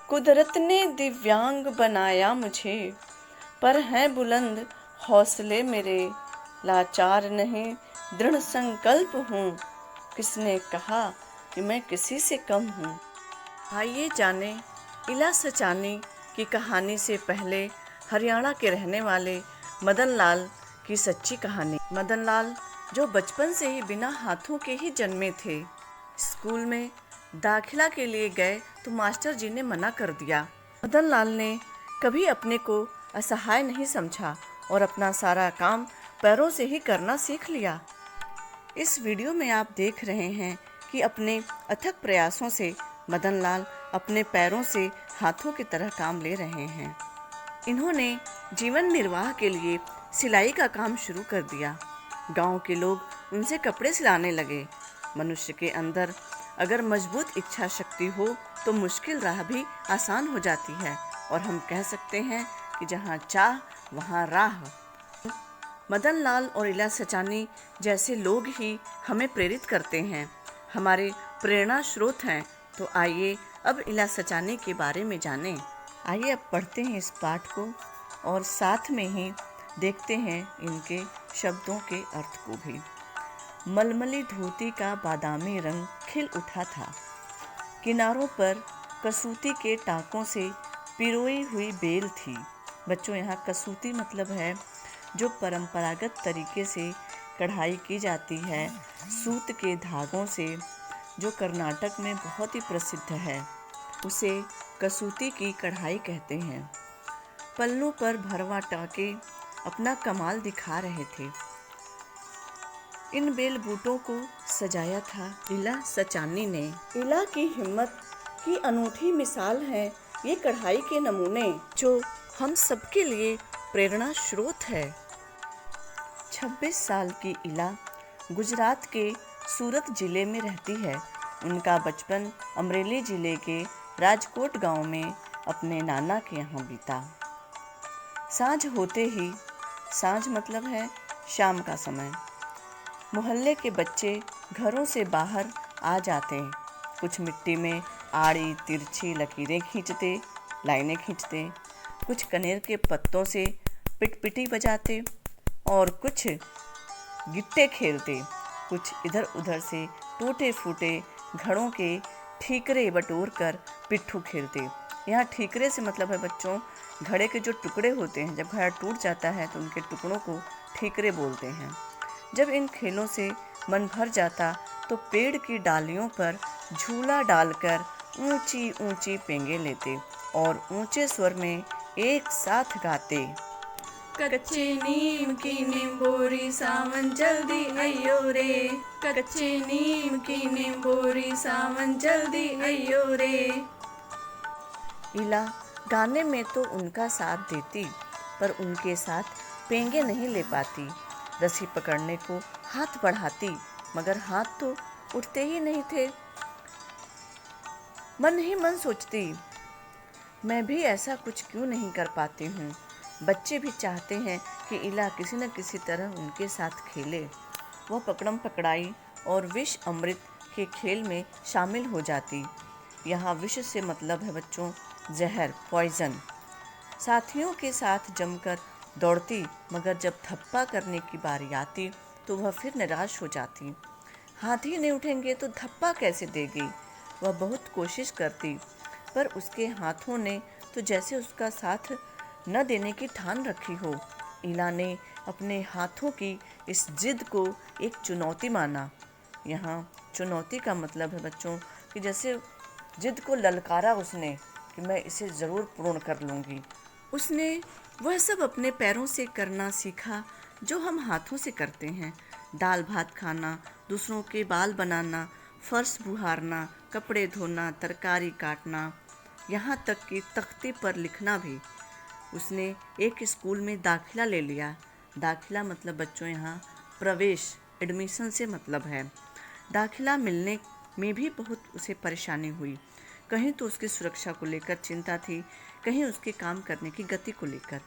कुदरत ने दिव्यांग बनाया मुझे, पर हैं बुलंद हौसले मेरे। लाचार नहीं, दृढ़ संकल्प हूँ। किसने कहा कि मैं किसी से कम हूँ। आइए जाने इला सचानी की कहानी से पहले हरियाणा के रहने वाले मदन लाल की सच्ची कहानी। मदन लाल जो बचपन से ही बिना हाथों के ही जन्मे थे। स्कूल में दाखिला के लिए गए तो मास्टर जी ने मना कर दिया। मदन लाल ने कभी अपने को असहाय नहीं समझा और अपना सारा काम पैरों से ही करना सीख लिया। इस वीडियो में आप देख रहे हैं कि अपने अथक प्रयासों से मदन लाल अपने पैरों से हाथों की तरह काम ले रहे हैं। इन्होंने जीवन निर्वाह के लिए सिलाई का काम शुरू कर दिया। गांव के लोग उनसे कपड़े सिलाने लगे। मनुष्य के अंदर अगर मजबूत इच्छा शक्ति हो तो मुश्किल राह भी आसान हो जाती है और हम कह सकते हैं कि जहाँ चाह वहाँ राह। मदन लाल और इला सचानी जैसे लोग ही हमें प्रेरित करते हैं, हमारे प्रेरणा स्रोत हैं। तो आइए अब इला सचानी के बारे में जानें। आइए अब पढ़ते हैं इस पाठ को और साथ में ही देखते हैं इनके शब्दों के अर्थ को भी। मलमली धोती का बादामी रंग खिल उठा था। किनारों पर कसूती के टाकों से पिरोई हुई बेल थी। बच्चों, यहाँ कसूती मतलब है जो परंपरागत तरीके से कढ़ाई की जाती है सूत के धागों से, जो कर्नाटक में बहुत ही प्रसिद्ध है, उसे कसूती की कढ़ाई कहते हैं। पल्लू पर भरवा टाके अपना कमाल दिखा रहे थे। इन बेल बूटों को सजाया था इला सचानी ने। इला की हिम्मत की अनूठी मिसाल है ये कढ़ाई के नमूने, जो हम सबके लिए प्रेरणा स्रोत है। 26 साल की इला गुजरात के सूरत जिले में रहती है। उनका बचपन अमरेली जिले के राजकोट गांव में अपने नाना के यहाँ बीता। सांझ होते ही, सांझ मतलब है शाम का समय, मोहल्ले के बच्चे घरों से बाहर आ जाते। कुछ मिट्टी में आड़ी तिरछी लकीरें खींचते, लाइनें खींचते, कुछ कनेर के पत्तों से पिटपिटी बजाते और कुछ गिट्टे खेलते, कुछ इधर उधर से टूटे फूटे घड़ों के ठीकरे बटोर कर पिट्ठू खेलते। यहाँ ठीकरे से मतलब है बच्चों घड़े के जो टुकड़े होते हैं, जब घड़ा टूट जाता है तो उनके टुकड़ों को ठीकरे बोलते हैं। जब इन खेलों से मन भर जाता तो पेड़ की डालियों पर झूला डालकर ऊंची ऊंची पेंगे लेते और ऊंचे स्वर में एक साथ गाते। कच्चे नीम की निम्बोरी सावन जल्दी अयो रे, कच्चे नीम की निम्बोरी सावन जल्दी अयो रे। इला गाने में तो उनका साथ देती, पर उनके साथ पेंगे नहीं ले पाती। रस्सी पकड़ने को हाथ बढ़ाती, मगर हाथ तो उठते ही नहीं थे। मन ही मन सोचती, मैं भी ऐसा कुछ क्यों नहीं कर पाती हूँ। बच्चे भी चाहते हैं कि इला किसी न किसी तरह उनके साथ खेले। वह पकड़म पकड़ाई और विष अमृत के खेल में शामिल हो जाती। यहाँ विष से मतलब है बच्चों जहर, पॉइजन। साथियों के साथ जमकर दौड़ती, मगर जब धप्पा करने की बारी आती तो वह फिर निराश हो जाती। हाथ ही नहीं उठेंगे तो धप्पा कैसे देगी। वह बहुत कोशिश करती, पर उसके हाथों ने तो जैसे उसका साथ न देने की ठान रखी हो। इला ने अपने हाथों की इस जिद को एक चुनौती माना। यहाँ चुनौती का मतलब है बच्चों कि जैसे जिद को ललकारा उसने कि मैं इसे ज़रूर पूर्ण कर लूँगी। उसने वह सब अपने पैरों से करना सीखा जो हम हाथों से करते हैं। दाल भात खाना, दूसरों के बाल बनाना, फर्श बुहारना, कपड़े धोना, तरकारी काटना, यहाँ तक कि तख्ती पर लिखना भी। उसने एक स्कूल में दाखिला ले लिया। दाखिला मतलब बच्चों यहाँ प्रवेश, एडमिशन से मतलब है। दाखिला मिलने में भी बहुत उसे परेशानी हुई। कहीं तो उसकी सुरक्षा को लेकर चिंता थी, कहीं उसके काम करने की गति को लेकर।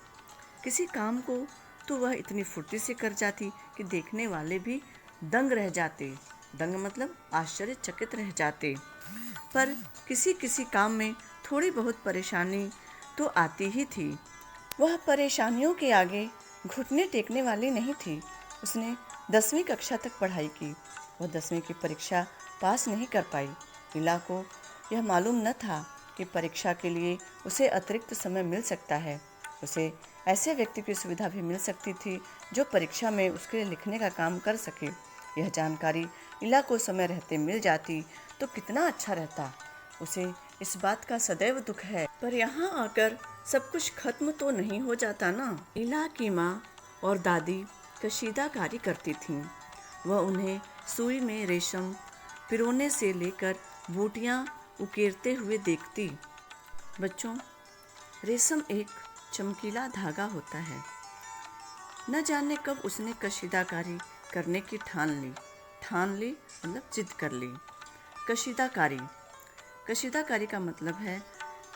किसी काम को तो वह इतनी फुर्ती से कर जाती कि देखने वाले भी दंग रह जाते। दंग मतलब आश्चर्यचकित रह जाते। पर किसी किसी काम में थोड़ी बहुत परेशानी तो आती ही थी। वह परेशानियों के आगे घुटने टेकने वाली नहीं थी। उसने 10वीं कक्षा तक पढ़ाई की। वह 10वीं की परीक्षा पास नहीं कर पाई। इला को यह मालूम न था कि परीक्षा के लिए उसे अतिरिक्त समय मिल सकता है। उसे ऐसे व्यक्ति की सुविधा भी मिल सकती थी जो परीक्षा में उसके लिए लिखने का काम कर सके। यह जानकारी इला को समय रहते मिल जाती तो कितना अच्छा रहता। उसे इस बात का सदैव दुख है, पर यहाँ आकर सब कुछ खत्म तो नहीं हो जाता ना। इला की माँ और दादी कशीदाकारी करती थीं। वह उन्हें सुई में रेशम पिरोने से लेकर बूटियाँ उकेरते हुए देखती। बच्चों, रेशम एक चमकीला धागा होता है। न जाने कब उसने कशीदाकारी करने की ठान ली मतलब जिद कर ली। कशीदाकारी का मतलब है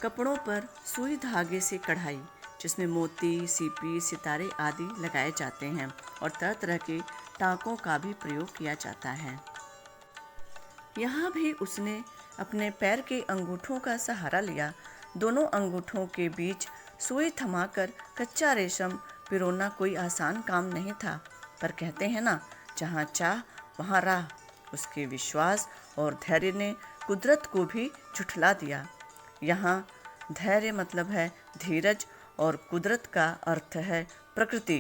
कपड़ों पर सुई धागे से कढ़ाई, जिसमें मोती, सीपी, सितारे आदि लगाए जाते हैं और तरह तरह के टाँकों का भी प्रयोग किया जाता है। यहाँ भी उसने अपने पैर के अंगूठों का सहारा लिया। दोनों अंगूठों के बीच सुई थमाकर कच्चा रेशम पिरोना कोई आसान काम नहीं था, पर कहते हैं ना, जहाँ चाह वहाँ राह। उसके विश्वास और धैर्य ने कुदरत को भी झुठला दिया। यहाँ धैर्य मतलब है धीरज और कुदरत का अर्थ है प्रकृति।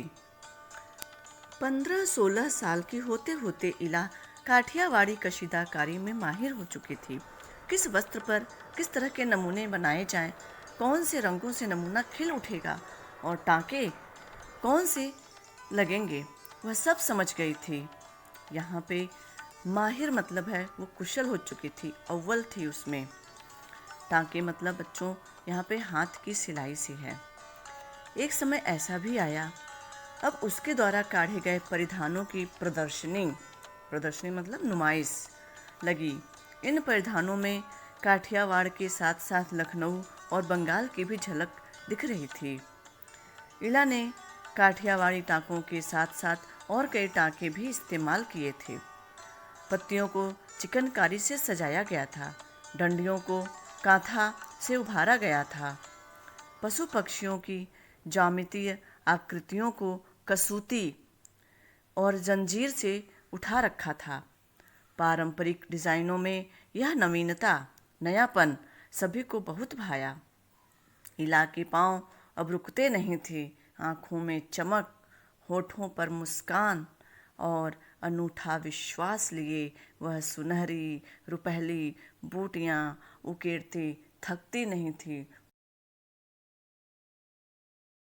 15-16 साल की होते होते इला काठियावाड़ी कशीदाकारी में माहिर हो चुकी थी। किस वस्त्र पर किस तरह के नमूने बनाए जाएं, कौन से रंगों से नमूना खिल उठेगा और टाँके कौन से लगेंगे, वह सब समझ गई थी। यहाँ पे माहिर मतलब है वो कुशल हो चुकी थी, अव्वल थी उसमें। टाँके मतलब बच्चों यहाँ पे हाथ की सिलाई से है। एक समय ऐसा भी आया, अब उसके द्वारा काढ़े गए परिधानों की प्रदर्शनी मतलब नुमाइश लगी। इन परिधानों में काठियावाड़ के साथ साथ लखनऊ और बंगाल की भी झलक दिख रही थी। इला ने काठियावाड़ी टाँकों के साथ साथ और कई टाँके भी इस्तेमाल किए थे। पत्तियों को चिकनकारी से सजाया गया था, डंडियों को कांथा से उभारा गया था, पशु पक्षियों की ज्यामितीय आकृतियों को कसूती और जंजीर से उठा रखा था। पारंपरिक डिजाइनों में यह नयापन सभी को बहुत भाया। इला के पांव अब रुकते नहीं थे। आंखों में चमक, होठों पर मुस्कान और अनूठा विश्वास लिए वह सुनहरी रुपहली बूटियां उकेरती थकती नहीं थी।